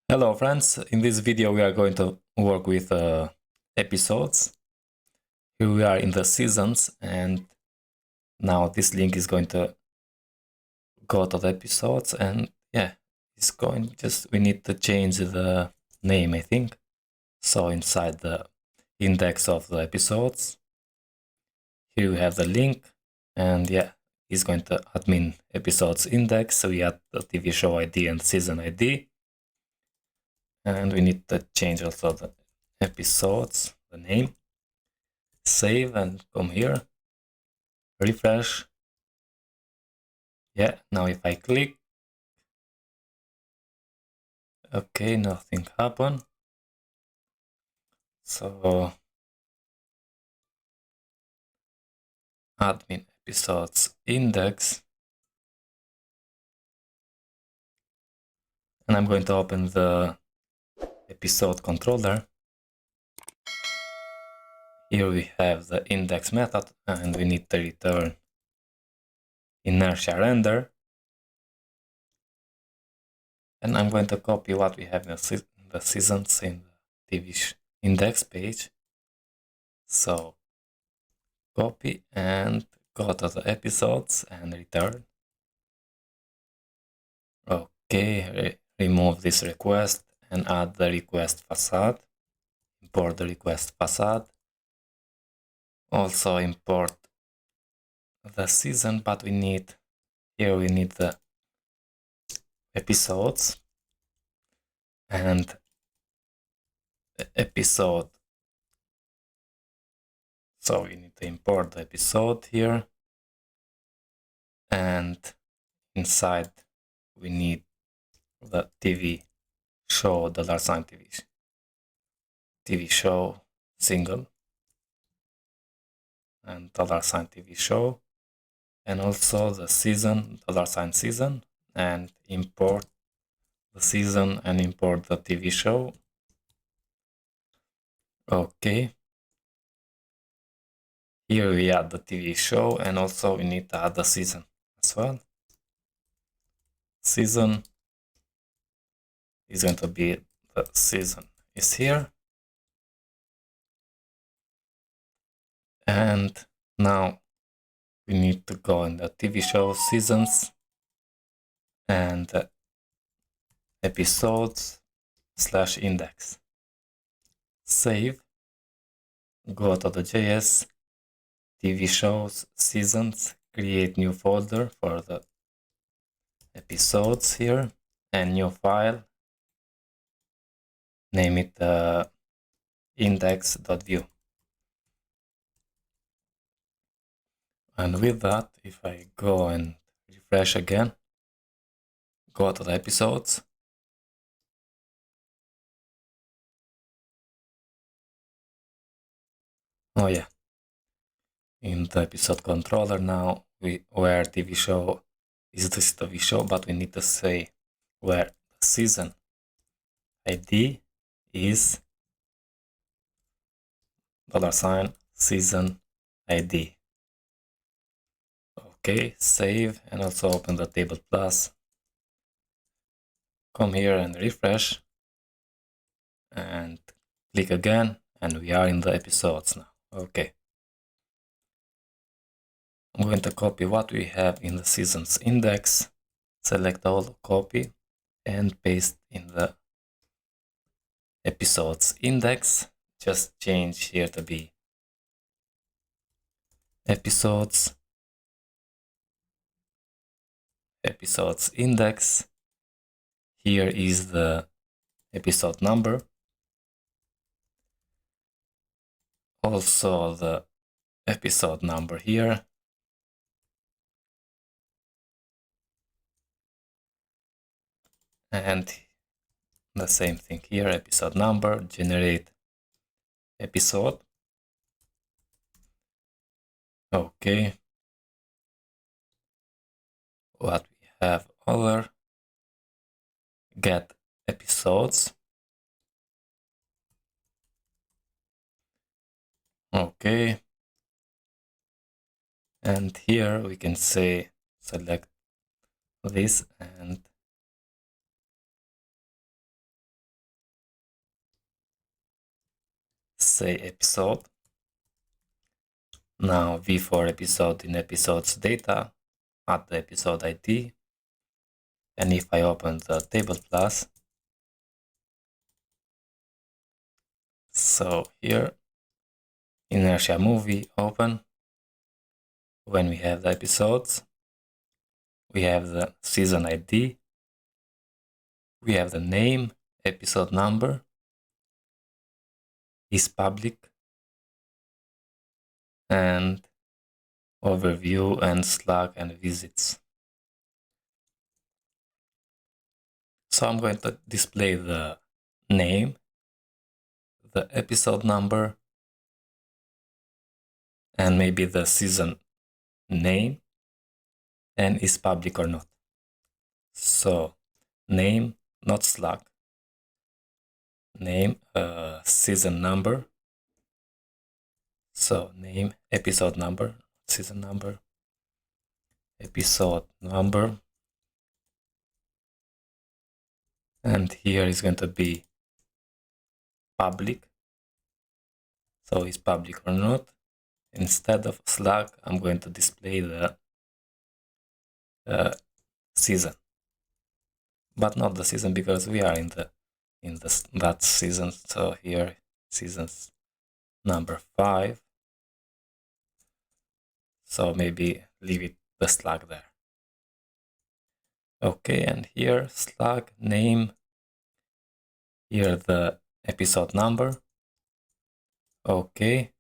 Hello friends, in this video we are going to work with episodes. Here we are in the seasons, and now this link is going to go to the episodes, and yeah, it's going we need to change the name, I think. So inside the index of the episodes, here we have the link, and yeah, it's going to admin episodes index. So we add the TV show ID and season ID. And we need to change also the episodes, the name. Save and come here. Refresh. Yeah, now if I click, okay, nothing happened. So admin episodes index. And I'm going to open the episode controller. Here we have the index method, and we need to return inertia render. And I'm going to copy what we have in the seasons in the TV index page. So copy and go to the episodes and return. Okay, remove this request and add the request facade. Import the request facade. Also import the season, but we need the episodes and the episode. So we need to import the episode here, and inside we need the TV show $TV show single and $TV show, and also the season $season, and import the season and import the TV show. Okay, here we add the TV show, and also we need to add the season as well. Season is going to be the season is here. And now we need to go in the TV show seasons and episodes / index. Save, go to the JS, TV shows, seasons, create new folder for the episodes here, and new file, name it index.vue. And with that, if I go and refresh again, go to the episodes, oh yeah, in the episode controller now, where TV show is this TV show, but we need to say where the season ID is $season ID. Okay, save, and also open the table plus. Come here and refresh, and click again, and we are in the episodes now. Okay. I'm going to copy what we have in the seasons index, select all, copy, and paste in the episodes index. Just change here to be episodes index. Here is the episode number. Also the episode number here. And the same thing here, episode number, generate episode. Okay. What we have other, get episodes. Okay. And here we can say select this and say episode. Now v4 episode in episodes data, add the episode ID. And if I open the table class, so here, inertia movie open. When we have the episodes, we have the season ID, we have the name, episode number, is public, and overview and Slack and visits. So I'm going to display the name, the episode number, and maybe the season name, and is public or not. So name, not Slack, name, season number. So name, episode number, season number, episode number, and here is going to be public. So is public or not. Instead of Slack, I'm going to display the season, but not the season because we are in that season. So here seasons number 5. So maybe leave it the Slack there. Okay, and here Slack name, here the episode number. Okay,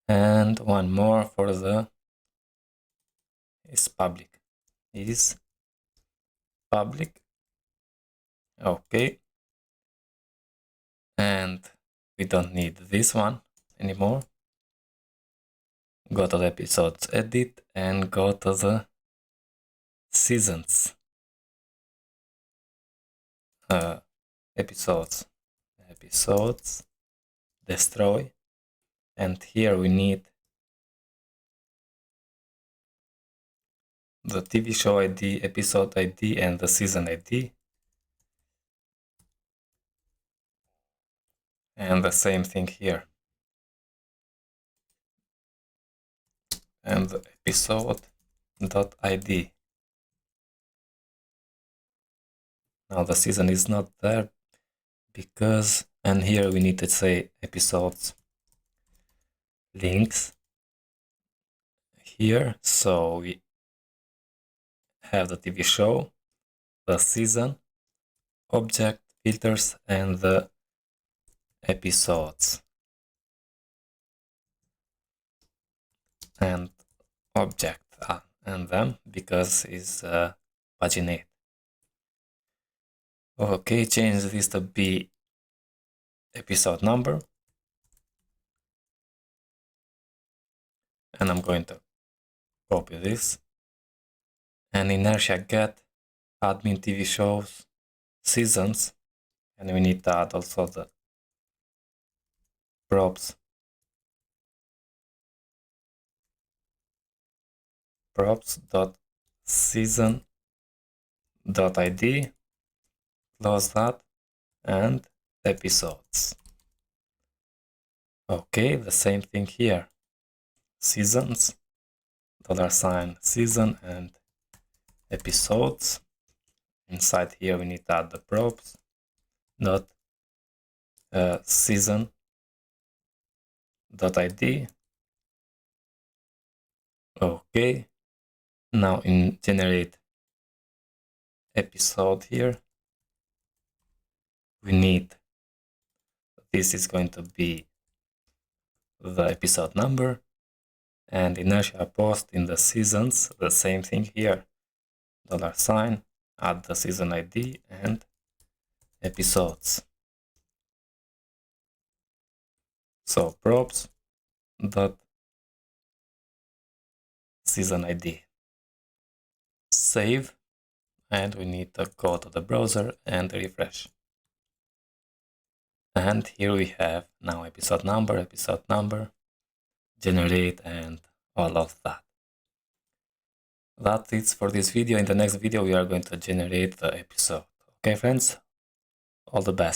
and one more for the is public. Is public. Okay, and we don't need this one anymore. Go to the episodes edit and go to the seasons episodes destroy, and here we need the TV show ID, episode ID, and the season ID, and the same thing here, and the episode.id. Now the season is not there because, and here we need to say episodes links here. So we have the TV show, the season, object, filters, and the episodes, and object and them because is paginate. Okay, change this to be episode number, and I'm going to copy this, and inertia get admin TV shows seasons, and we need to add also the props dot season dot id, close that, and episodes. Okay, the same thing here, seasons, $season, and episodes. Inside here we need to add the props dot season dot id. Okay, now in generate episode here we need, this is going to be the episode number, and inertia post in the seasons, the same thing here, $, add the season ID and episodes. So props dot season ID. Save, and we need to go to the browser and refresh. And here we have now episode number, generate, and all of that. That's it for this video. In the next video, we are going to generate the episode. Okay, friends? All the best.